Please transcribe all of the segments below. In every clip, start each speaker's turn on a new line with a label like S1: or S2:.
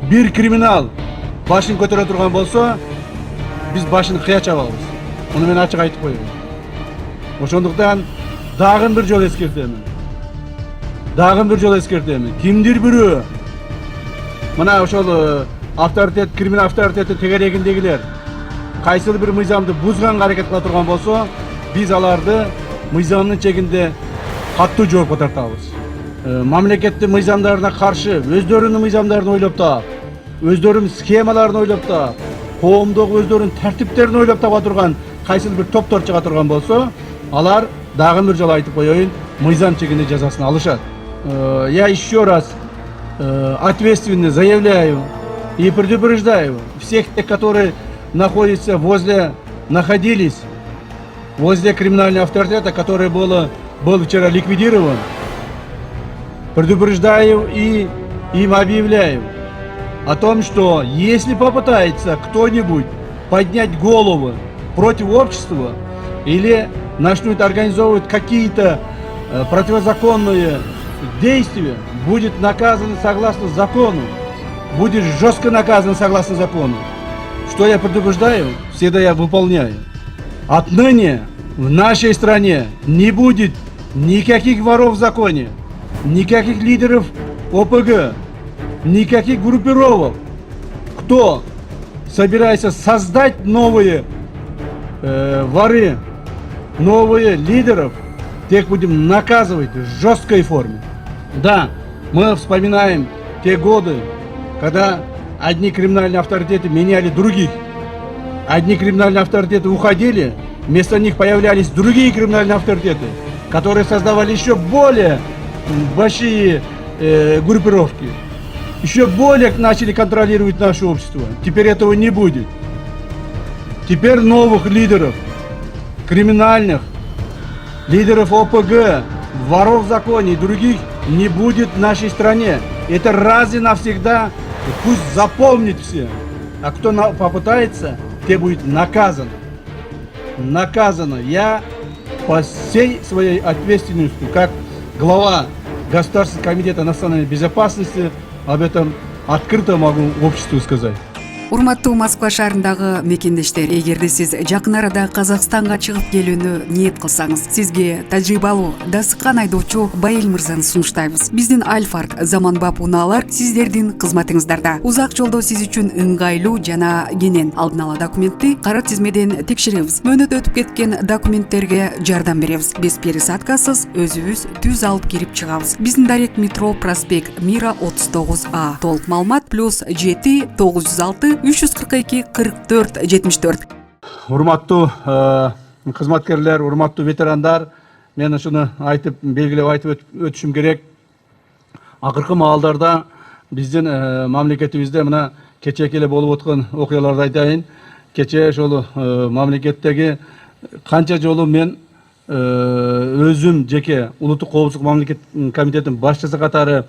S1: Bir криминал башын көтөрө турган болсо, биз башын кыя чабабыз. Муну мен ачык айтып коеюн. Ошондуктан дагы бир жол эскертемин. Кимдир бирөө мына ошол авторитет, криминал авторитети тегерегиндегилер кайсыл бир мыйзамды бузганга аракет кыла турган болсо, биз аларды мыйзамдын чегинде каттуу жоопко тартабыз. Мамлекеттин мыйзамдарына каршы өздөрүнүн мыйзамдарын ойлоп таап, өздөрүнүн схемаларын ойлоп таап, коомдогу өздөрүнүн тартиптерин ойлоп таба турган кайсыл бир топтор чыга турган болсо, алар дагы бир жолу айтып коеюн, мыйзам чегинде жазасын алышат. Я еще раз ответственно заявляю и предупреждаю всех тех, которые находились возле криминального авторитета, который был вчера ликвидирован. Предупреждаю и им объявляю о том, что если попытается кто-нибудь поднять голову против общества или начнут организовывать какие-то противозаконные действия, будет наказан согласно закону, будет жестко наказан согласно закону. Что я предупреждаю, всегда я выполняю. Отныне в нашей стране не будет никаких воров в законе, никаких лидеров ОПГ, никаких группировок. Кто собирается создать новые воры, новые лидеров, тех будем наказывать в жесткой форме. Да, мы вспоминаем те годы, когда одни криминальные авторитеты меняли других. Одни криминальные авторитеты уходили, вместо них появлялись другие криминальные авторитеты, которые создавали еще более большие группировки, еще более начали контролировать наше общество. Теперь этого не будет. Теперь новых лидеров, криминальных, лидеров ОПГ, воров в законе и других не будет в нашей стране. Это раз и навсегда пусть запомнит все. А кто попытается, те будет наказан. Наказано. Я по всей своей ответственности, как глава Государственного комитета национальной безопасности, об этом открыто могу обществу сказать.
S2: Урматтуу Москва шаарындагы мекендештер, эгерде сиз жакын арада Казакстанга чыгып келүүнү ниет кылсаңыз, сизге тажрыйбалуу дасыккан айдоочу Байыл мырзаны сунуштайбыз. Биздин Альфард заманбап унаалар сиздердин кызматыңыздарда. Узак жолдо сиз үчүн ыңгайлуу жана кенен алдын ала документти кара тизмеден текшеребиз. Мөөнөт өтүп кеткен документтерге жардам беребиз. Без пересадкасыз өзүбүз түз алып кирип чыгабыз. Биздин дарек метро проспект Мира 39А. Толук маалымат +7 906 342 44 74.
S1: Урматтуу кызматкерлер, урматтуу ветерандар, мен ушуну айтып, белгилеп айтып өтүшүм керек. Акыркы маалдарда биздин мамлекетибизде мына кечээки эле болуп аткан окуяларды айтайын. Кечээ ошол мамлекеттеги канча жолу мен өзүм жеке улуттук коопсуздук мамлекет комитетинин башчысы катары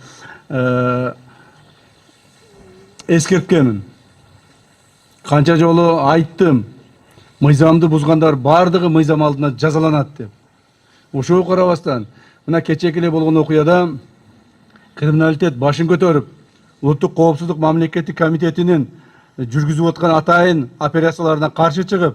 S1: эскерткенмин. Канча жолу айттым, мыйзамды бузгандар бардыгы мыйзам алдында жазаланат деп. Ошого карабастан, мына кечээки эле болгон окуяда криминалитет башын көтөрүп, улуттук коопсуздук мамлекеттик комитетинин жүргүзүп аткан атайын операцияларына каршы чыгып,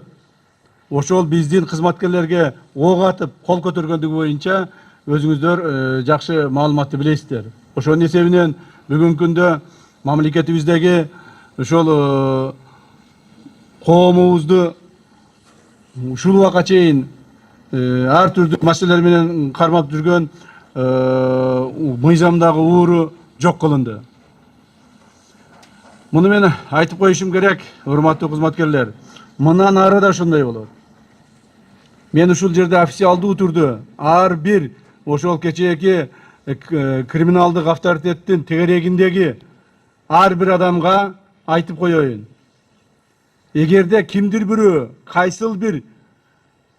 S1: ошол биздин кызматкерлерге ок атып, кол көтөргөндүгү боюнча өзүңүздөр жакшы маалыматты билесиздер. Ошонун эсебинен бүгүнкү күндө мамлекетибиздеги ошол коомубузду ушул убакка чейин ар түрдүү маселелер менен кармап жүргөн мыйзамдагы ууру жок кылынды. Муну мен айтып коюшум керек, урматтуу кызматкерлер. Мындан ары да ошондой болот. Мен ушул жерде официалдуу түрдө ар бир ошол кечээки криминалдык авторитеттин тегерегиндеги ар бир адамга айтып коеюн. Эгерде кимдир бирөө кайсыл бир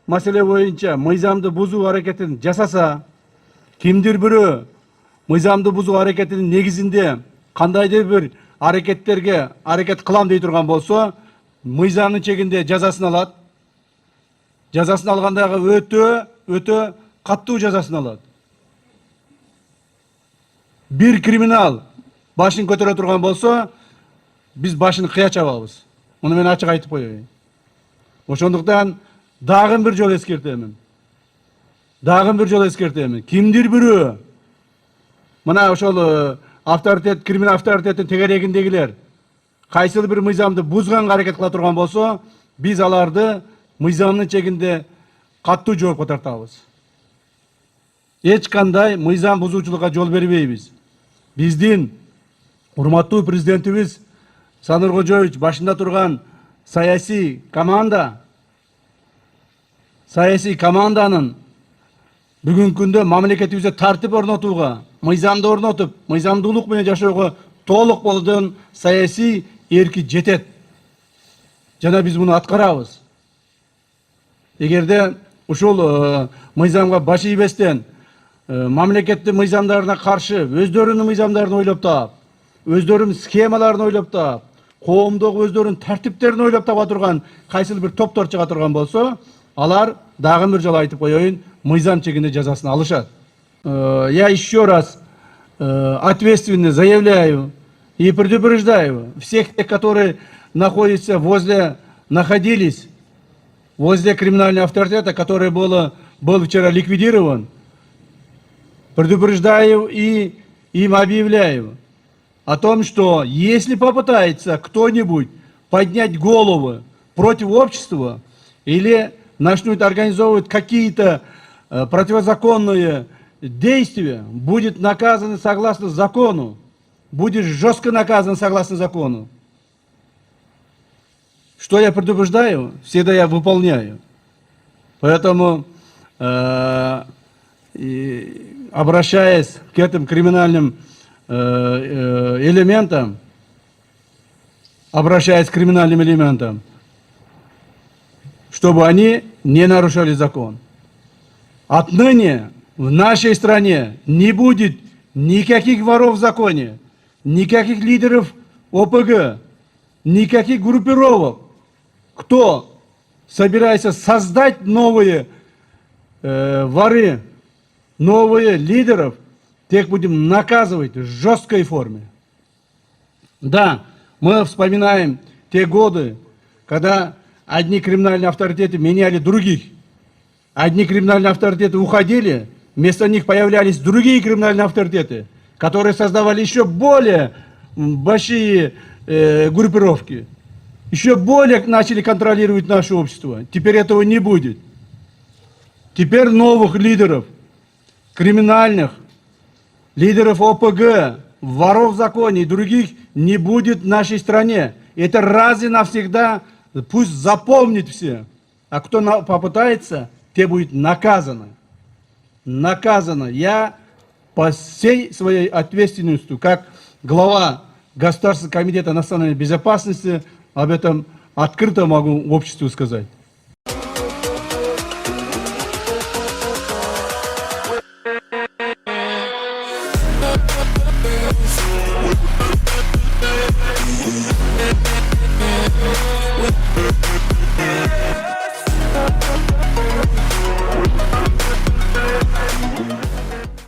S1: маселе боюнча мыйзамды бузуу аракетин жасаса, кимдир бирөө мыйзамды бузуу аракетинин негизинде кандайдыр бир аракет кылам дей турган болсо, мыйзамдын чегинде жазасын алат. Жазасын алгандагы өтө каттуу жазасын алат. Бир криминал башын көтөрө турган болсо, Биз башын кыя чабабыз. Муну мен ачык айтып коеюн. Ошондуктан дагы бир жолу эскертемин. Кимдир бирөө мына ошол авторитет, криминал авторитеттин тегерегиндегилер кайсыл бир мыйзамды бузганга аракет кыла турган болсо, биз аларды мыйзамдын чегинде каттуу жоопко тартабыз. Эч кандай мыйзам бузуучулукка жол бербейбиз. Биздин урматтуу президентибиз Саныр Кожоевич башында турган саясий команданын бүгүнкү күндө мамлекетибизде тартип орнотууга, мыйзамды орнотуп, мыйзамдуулук менен жашоого толук болгон саясий эрки жетет. Жана биз муну аткарабыз. Эгерде ушул мыйзамга баш ийбестен мамлекеттин мыйзамдарына каршы өздөрүнүн мыйзамдарын ойлоп таап, өздөрүнүн схемаларын ойлоп таап, коомдогу өздөрүнүн тартиптерин ойлоп таба турган кайсыл бир топтор чыга турган болсо, алар дагы бир жолу айтып коеюн, мыйзам чегинде жазасын алышат. Я еще раз ответственно заявляю и предупреждаю всех тех, которые находились возле криминального авторитета, который был вчера ликвидирован. Предупреждаю и им объявляю о том, что если попытается кто-нибудь поднять голову против общества или начнут организовывать какие-то противозаконные действия, будет наказан согласно закону, будет жестко наказан согласно закону. Что я предупреждаю, всегда я выполняю. Поэтому, обращаясь к этим криминальным элементам, чтобы они не нарушали закон. Отныне в нашей стране не будет никаких воров в законе, никаких лидеров ОПГ, никаких группировок. Кто собирается создать новые воры, новые лидеров, тех будем наказывать в жесткой форме. Да, мы вспоминаем те годы, когда одни криминальные авторитеты меняли других. Одни криминальные авторитеты уходили, вместо них появлялись другие криминальные авторитеты, которые создавали еще более большие группировки, еще более начали контролировать наше общество. Теперь этого не будет. Теперь новых лидеров, криминальных, лидеров ОПГ, воров в законе и других не будет в нашей стране. Это раз и навсегда пусть запомнит все. А кто попытается, те будет наказано. Наказано. Я по всей своей ответственности, как глава Государственного комитета национальной безопасности, об этом открыто могу обществу сказать.